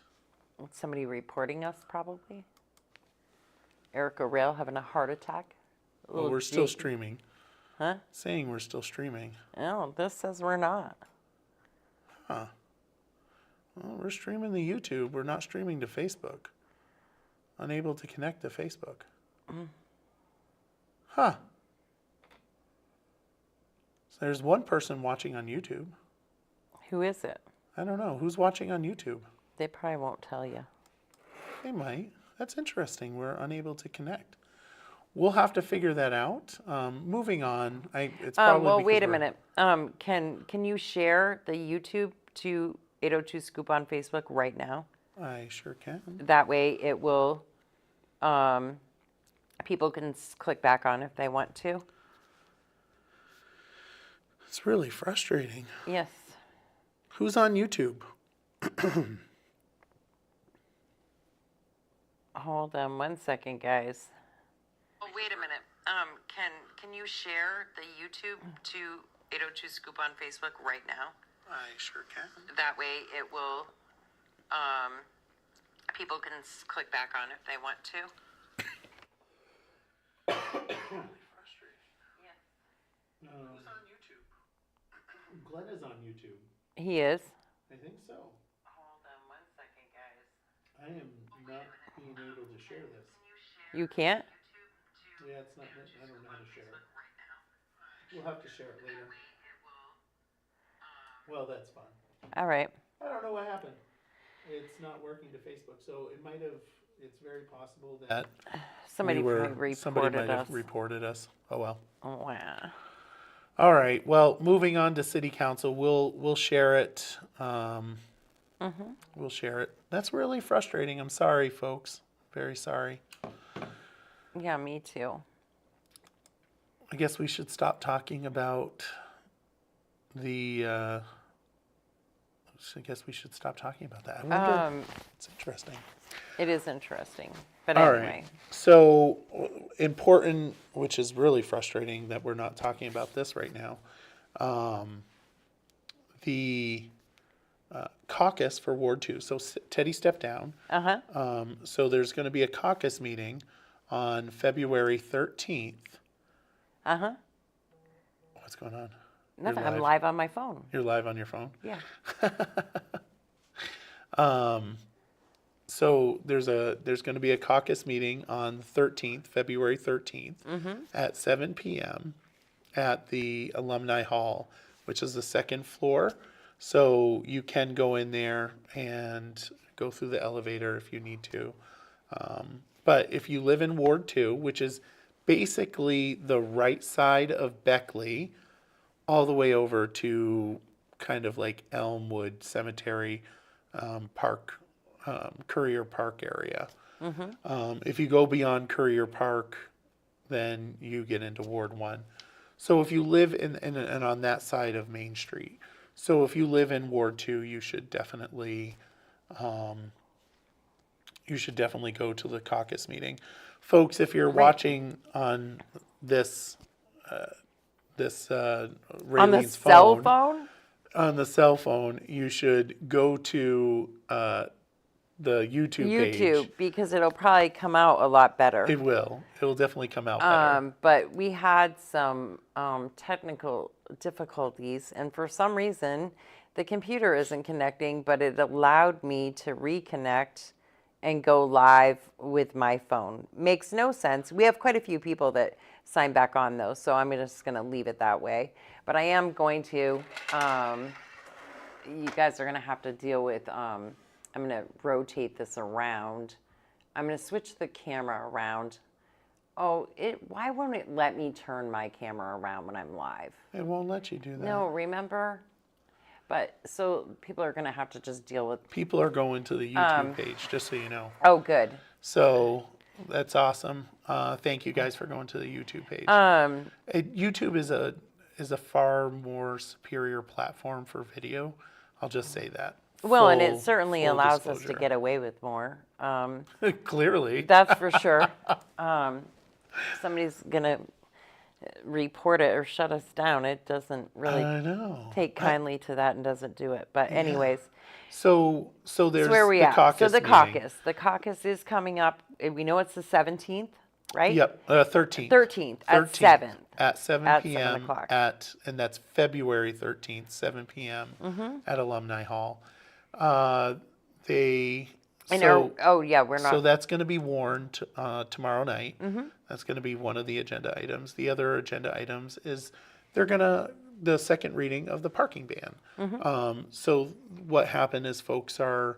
Somebody reporting us, probably. Erica Rail having a heart attack. Well, we're still streaming. Huh? Saying we're still streaming. Oh, this says we're not. Huh. Well, we're streaming the YouTube. We're not streaming to Facebook. Unable to connect to Facebook. Huh. So there's one person watching on YouTube. Who is it? I don't know. Who's watching on YouTube? They probably won't tell you. They might. That's interesting. We're unable to connect. We'll have to figure that out. Moving on. It's probably well, because wait a we're- minute. Can you share the YouTube to 802 Scoop on Facebook right now? I sure can. That way it will, people can click back on if they want to. It's really frustrating. Yes. Who's on YouTube? Hold on one second, guys. Oh, wait a minute. Can you share the YouTube to 802 Scoop on Facebook right now? I sure can. That way it will, people can click back on if they want to. Really frustrating. Yes. Who's on YouTube? Glenn is on YouTube. He is. I think so. Hold on one second, guys. I am not being able to share this. You can't? Yeah, it's not. I don't know how to share it. We'll have to share it later. Well, that's fine. All right. I don't know what happened. It's not working to Facebook, so it might have. It's very possible that Somebody we probably somebody reported might us. have reported us. Oh well. Oh, wow. All right. Well, moving on to City Council, we'll share it. We'll share it. That's really frustrating. I'm sorry, folks. Very sorry. Yeah, me too. I guess we should stop talking about the. I guess we should stop talking about that. I wonder. It's interesting. It is interesting. But All anyway. right. So important, which is really frustrating that we're not talking about this right now. The caucus for Ward 2. So Teddy stepped down. Uh-huh. So there's going to be a caucus meeting on February 13th. Uh-huh. What's going on? Nothing. You're I'm live on my phone. You're live on your phone? Yeah. So there's going to be a caucus meeting on the 13th, February 13th, at 7 p.m. at the Alumni Hall, which is the second floor. So you can go in there and go through the elevator if you need to. But if you live in Ward 2, which is basically the right side of Beckley, all the way over to kind of like Elmwood Cemetery Park, Courier Park area. If you go beyond Courier Park, then you get into Ward 1. So if you live in on that side of Main Street, so if you live in Ward 2, you should definitely go to the caucus meeting. Folks, if you're watching on this On the Raylene's cell phone? on the cell phone, you should go to the YouTube page. YouTube, because it'll probably come out a lot better. It will. It will definitely come out better. But we had some technical difficulties, and for some reason, the computer isn't connecting, but it allowed me to reconnect and go live with my phone. Makes no sense. We have quite a few people that sign back on those, so I'm just going to leave it that way. But I am going to, you guys are going to have to deal with, I'm going to rotate this around. I'm going to switch the camera around. Oh, why won't it let me turn my camera around when I'm live? It won't let you do that. No, remember? But so people are going to have to just deal with. People are going to the YouTube page, just so you know. Oh, good. So that's awesome. Thank you guys for going to the YouTube page. YouTube is a far more superior platform for video. I'll just say that. Well, and it full- certainly full allows us to disclosure. get away with more. Clearly. That's for sure. Somebody's going to report it or shut us down. It doesn't really I know. take kindly to that and doesn't do it. But anyways, So there's where are we the at? caucus So the meeting. caucus. The caucus is coming up. We know it's the 17th, right? Yep, 13th. 13th at 7. At 7 At 7 p.m. o'clock. And that's February 13th, 7 p.m. Mm-hmm. at Alumni Hall. They And so we're not. so that's going to be warned tomorrow night. Mm-hmm. That's going to be one of the agenda items. The other agenda items is the second reading of the parking ban. Mm-hmm. So what happened is the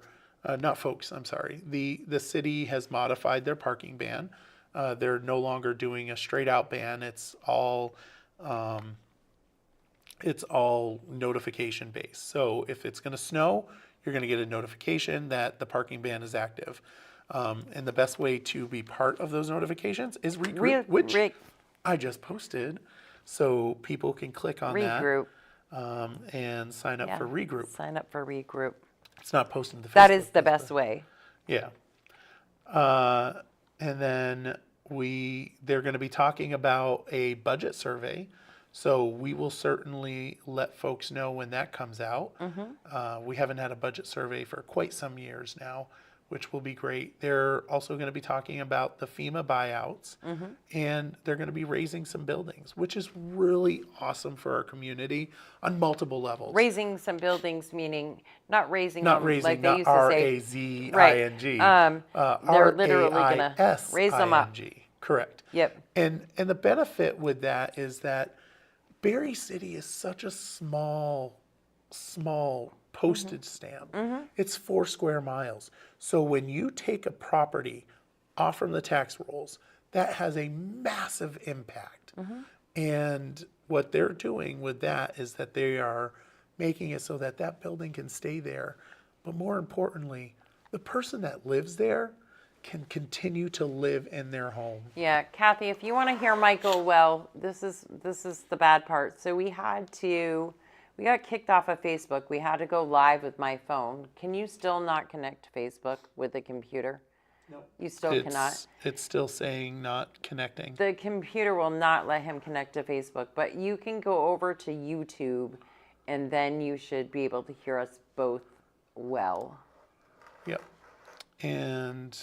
city has modified their parking ban. They're no longer doing a straight out ban. It's all notification based. So if it's going to snow, you're going to get a notification that the parking ban is active. And the best way to be part of those notifications is regroup, which I just posted. So people can click on regroup. that and sign up for regroup. Sign up for regroup. It's not posted to the Facebook. That is the best way. Yeah. And then they're going to be talking about a budget survey. So we will certainly let folks know when that comes out. We haven't had a budget survey for quite some years now, which will be great. They're also going to be talking about the FEMA buyouts, and they're going to be raising some buildings, which is really awesome for our community on multiple levels. Raising some buildings, meaning not raising Not them raising, like they not used to say. R-A-Z-I-N-G. They're literally going to raise them up. R-A-I-S-I-N-G. Correct. Yep. And the benefit with that is that Barre City is such a small postage stamp. It's 4 square miles. So when you take a property off from the tax rolls, that has a massive impact. And what they're doing with that is that they are making it so that that building can stay there. But more importantly, the person that lives there can continue to live in their home. Yeah, Kathy, if you want to hear Michael, well, this is the bad part. So we got kicked off of Facebook. We had to go live with my phone. Can you still not connect to Facebook with the computer? No. You still cannot? It's still saying not connecting. The computer will not let him connect to Facebook, but you can go over to YouTube and then you should be able to hear us both well. Yep. And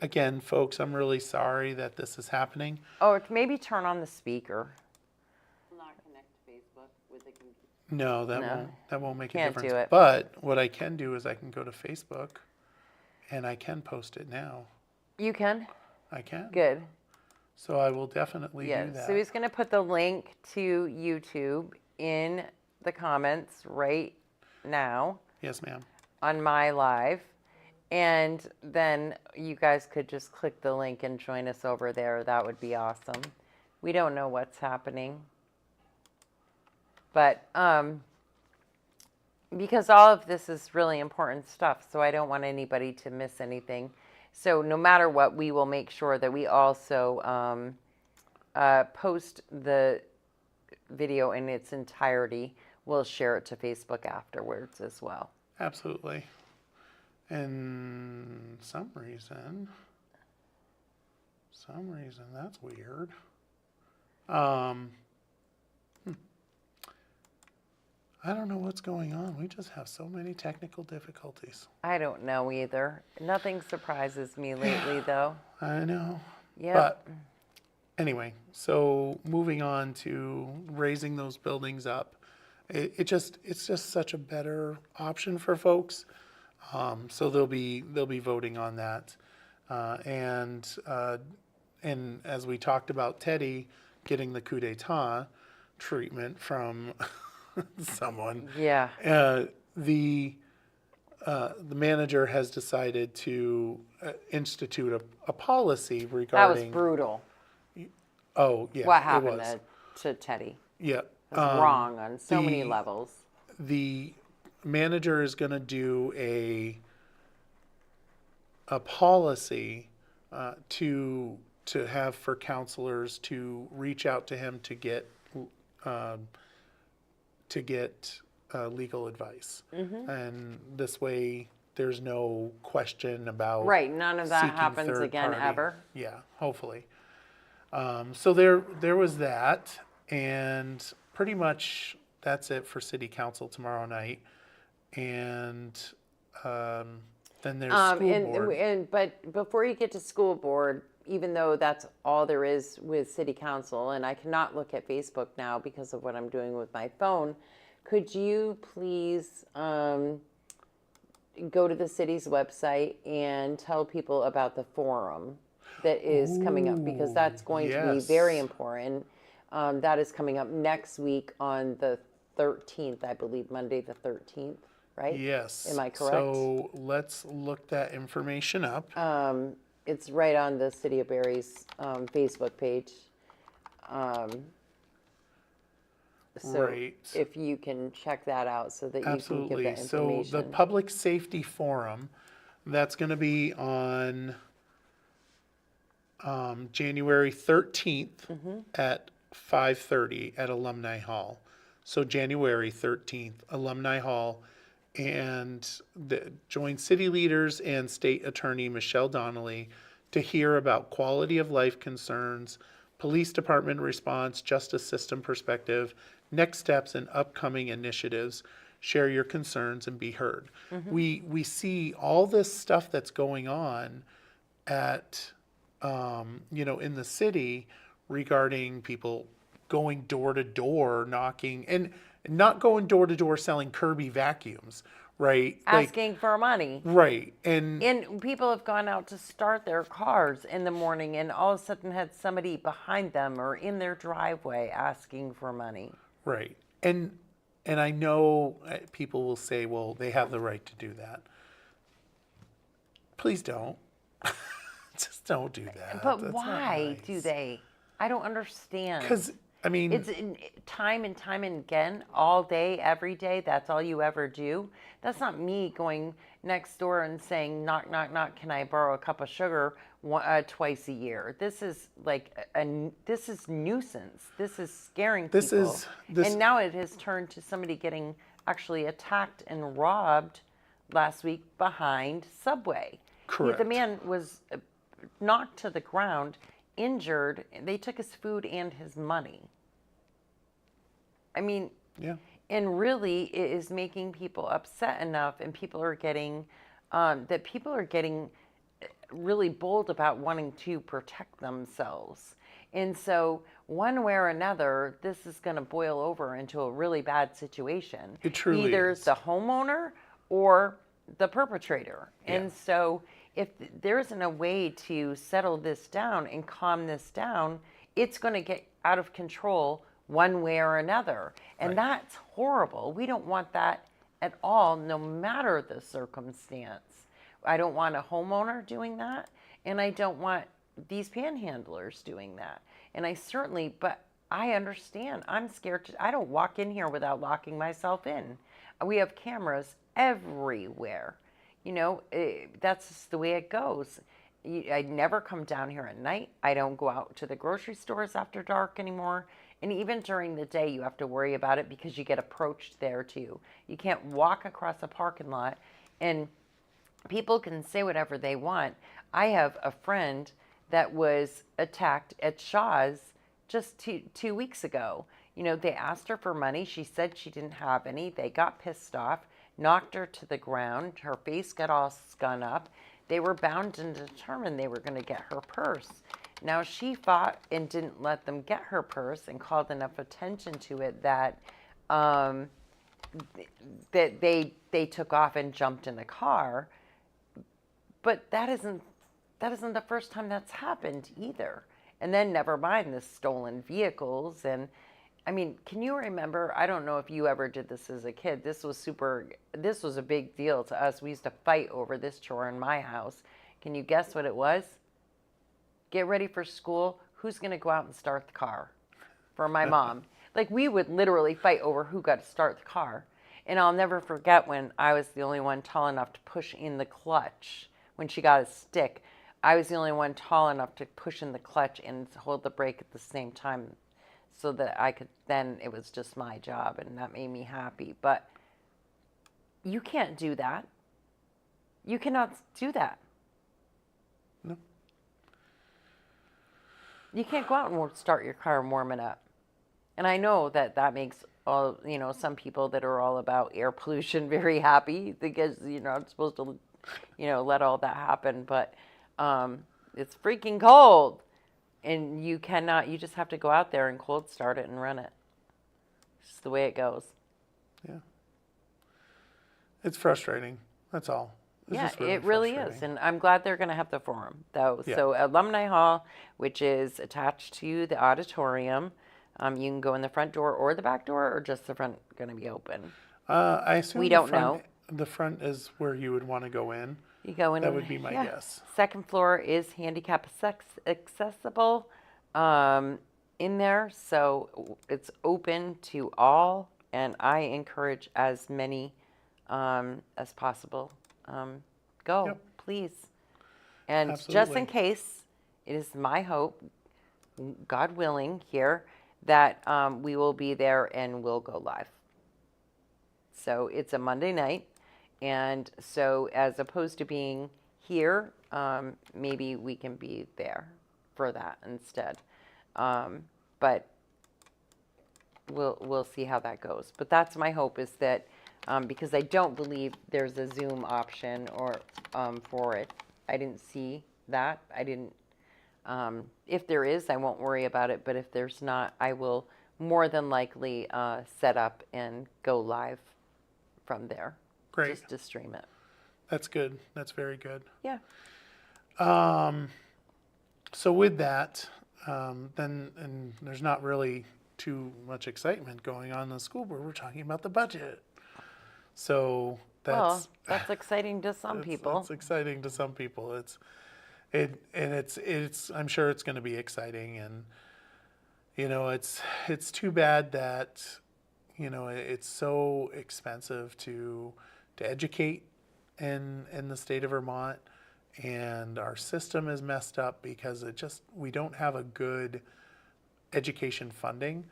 again, folks, I'm really sorry that this is happening. Oh, maybe turn on the speaker. Not connect to Facebook with the computer. No, that won't make a Can't difference. do it. But what I can do is I can go to Facebook and I can post it now. You can? I can. Good. So I will definitely Yeah, do that. so he's going to put the link to YouTube in the comments right now Yes, ma'am. on my live. And then you guys could just click the link and join us over there. That would be awesome. We don't know what's happening. But because all of this is really important stuff, so I don't want anybody to miss anything. So no matter what, we will make sure that we also post the video in its entirety. We'll share it to Facebook afterwards as well. Absolutely. And some reason that's weird. I don't know what's going on. We just have so many technical difficulties. I don't know either. Nothing surprises me lately, though. I know. Yep. But anyway, so moving on to raising those buildings up, it's just such a better option for folks. So they'll be voting on that, and as we talked about Teddy getting the coup d'état treatment from someone. Yeah. The manager has decided to institute a policy That regarding. was brutal. Oh yeah, What it happened was. to Teddy? Yeah. It was wrong on so many the- levels. The manager is going to do a policy to have for counselors to reach out to him to get legal advice. And this way, there's no question about Right, none of that seeking happens third again party. ever. Yeah, hopefully. So there was that, and pretty much that's it for city council tomorrow night. And then there's school board. But before you get to school board, even though that's all there is with city council, and I cannot look at Facebook now because of what I'm doing with my phone, could you please go to the city's website and tell people about the forum that is coming up, because that's going to be yes. very important. That is coming up next week on the 13th, I believe, Monday the 13th, right? Yes. Am I correct? So let's look that information up. It's right on the City of Barre's Facebook page. So Right. if you can check that out so that you can Absolutely. give that So information. the Public Safety Forum, that's going to be on January 13th at 5:30 at Alumni Hall. So January 13th, Alumni Hall, and join city leaders and State Attorney Michelle Donnelly to hear about quality of life concerns, police department response, justice system perspective, next steps and upcoming initiatives. Share your concerns and be heard. We see all this stuff that's going on at in the city regarding people going door to door knocking, and not going door to door selling Kirby vacuums, right? Asking for money. Right. And people have gone out to start their cars in the morning and all of a sudden had somebody behind them or in their driveway asking for money. right. And I know people will say, well, they have the right to do that. Please don't. Just don't do that. But That's not why nice. do they? I don't understand. Because, I mean, It's time and again, all day, every day. That's all you ever do. That's not me going next door and saying, knock, knock, knock, can I borrow a cup of sugar twice a year? This is like, this is nuisance. This is scaring people. And now it has turned to somebody getting actually attacked and robbed last week behind Subway. Correct. The man was knocked to the ground, injured. They took his food and his money. I mean, yeah. and really it is making people upset enough, and people are getting really bold about wanting to protect themselves. And so one way or another, this is going to boil over into a really bad situation. It truly Either is. the homeowner or the perpetrator. Yeah. And so if there isn't a way to settle this down and calm this down, it's going to get out of control one way or another. And Right. that's horrible. We don't want that at all, no matter the circumstance. I don't want a homeowner doing that, and I don't want these panhandlers doing that. And but I understand. I'm scared I don't walk in here without locking myself in. We have cameras everywhere. That's just the way it goes. I never come down here at night. I don't go out to the grocery stores after dark anymore. And even during the day, you have to worry about it because you get approached there too. You can't walk across a parking lot, and people can say whatever they want. I have a friend that was attacked at Shaw's just two weeks ago. They asked her for money. She said she didn't have any. They got pissed off, knocked her to the ground. Her face got all scun up. They were bound and determined they were going to get her purse. Now, she fought and didn't let them get her purse and called enough attention to it that that they took off and jumped in the car. But that isn't the first time that's happened either. And then never mind the stolen vehicles. And I mean, can you remember, I don't know if you ever did this as a kid. This was a big deal to us. We used to fight over this chore in my house. Can you guess what it was? Get ready for school. Who's going to go out and start the car? For my mom. Like, we would literally fight over who got to start the car. And I'll never forget when I was the only one tall enough to push in the clutch. When she got a stick, I was the only one tall enough to push in the clutch and hold the brake at the same time, so that I could, then it was just my job, and that made me happy. But You can't do that. You cannot do that. No. You can't go out and start your car and warm it up. And I know that makes all, some people that are all about air pollution very happy because you're not supposed to, let all that happen. But it's freaking cold. And you just have to go out there and cold start it and run it. It's just the way it goes. Yeah. It's frustrating. That's all. It's Yeah, just really it really is. frustrating. And I'm glad they're going to have the forum, though. Yeah. So, Alumni Hall, which is attached to the auditorium, you can go in the front door or the back door, or just the front going to be open? I assume We the don't front, know. The front is where you would want to go in. You go in. That would be my guess. Second floor is handicap accessible in there, so it's open to all, and I encourage as many as possible. Go, Yep. please. And just Absolutely. in case, it is my hope, God willing, here, that we will be there and we'll go live. So it's a Monday night. And so as opposed to being here, maybe we can be there for that instead. But we'll see how that goes. But that's my hope, is that because I don't believe there's a Zoom option or for it. I didn't see that. I didn't. If there is, I won't worry about it. But if there's not, I will more than likely set up and go live from there. Great. Just to stream it. That's good. That's very good. Yeah. So with that, then, and there's not really too much excitement going on in the school board. We're talking about the budget. So Well, that's exciting to some people. It's exciting to some people. It's I'm sure it's going to be exciting, and it's too bad that it's so expensive to educate in the state of Vermont, and our system is messed up because we don't have a good education funding.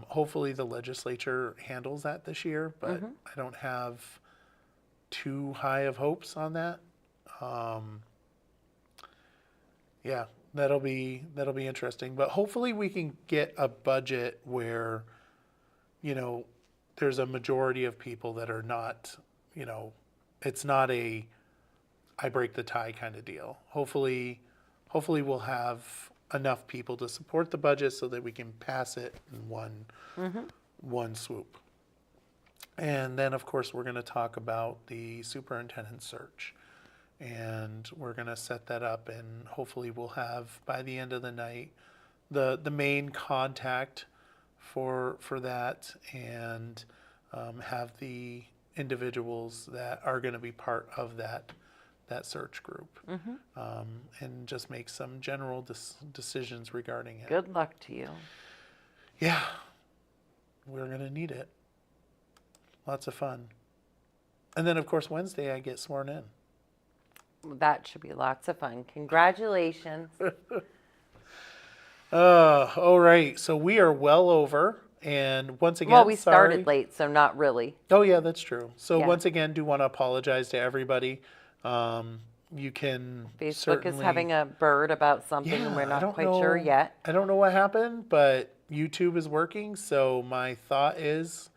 Hopefully the legislature handles that this year, but I don't have too high of hopes on that. Yeah, that'll be interesting. But hopefully we can get a budget where, there's a majority of people that are not, it's not a I break the tie kind of deal. Hopefully we'll have enough people to support the budget so that we can pass it in one swoop. And then, of course, we're going to talk about the superintendent search. And we're going to set that up, and hopefully we'll have, by the end of the night, the main contact for that, and have the individuals that are going to be part of that search group, and just make some general decisions regarding it. Good luck to you. Yeah, we're going to need it. Lots of fun. And then, of course, Wednesday I get sworn in. That should be lots of fun. Congratulations. All right. So we are well over. And once again, Well, we started sorry. late, so not really. Oh, yeah, that's true. So Yeah. once again, do want to apologize to everybody. You can Facebook certainly, is having a bird about something, and we're not quite sure yet. I don't know what happened, but YouTube is working. So my thought is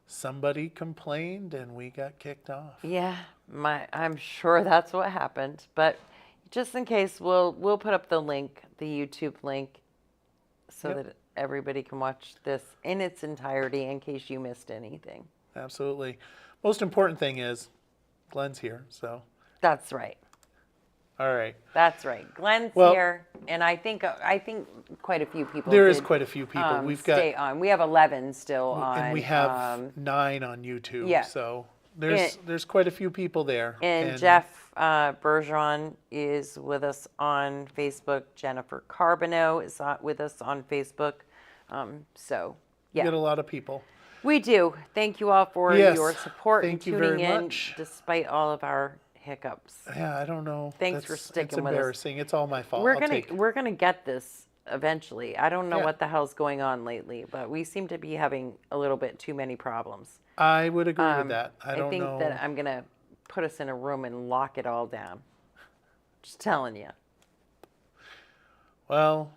somebody complained and we got kicked off. Yeah, I'm sure that's what happened. But just in case, we'll put up the link, the YouTube link, so Yep. that everybody can watch this in its entirety in case you missed anything. Absolutely. Most important thing is Glenn's here. So, That's right. all right. That's right. Glenn's Well- here, and I think quite a few people. There is did, quite a few people. We've got, stay on. We have 11 still on. and we have 9 on YouTube. yeah. So there's quite a few people there. And Jeff Bergeron is with us on Facebook. Jennifer Carbonneau is with us on Facebook. So, we yeah, get a lot of people. we do. Thank you all for Yes, your support thank and you tuning very in much. despite all of our hiccups. Yeah, I don't know. Thanks for sticking it's with us. embarrassing. It's all my fault. We're I'll gonna take- we're gonna get this eventually. I don't know Yeah. what the hell's going on lately, but we seem to be having a little bit too many problems. I would agree with that. I I don't think know. that I'm gonna put us in a room and lock it all down. Just telling you. Well,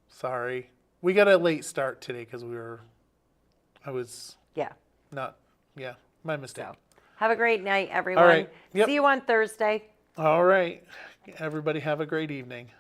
sorry. We got a late start today because I was Yeah. not, yeah, my mistake. So have a great night, everyone. right. Yep. See you on Thursday. All right. Everybody have a great evening.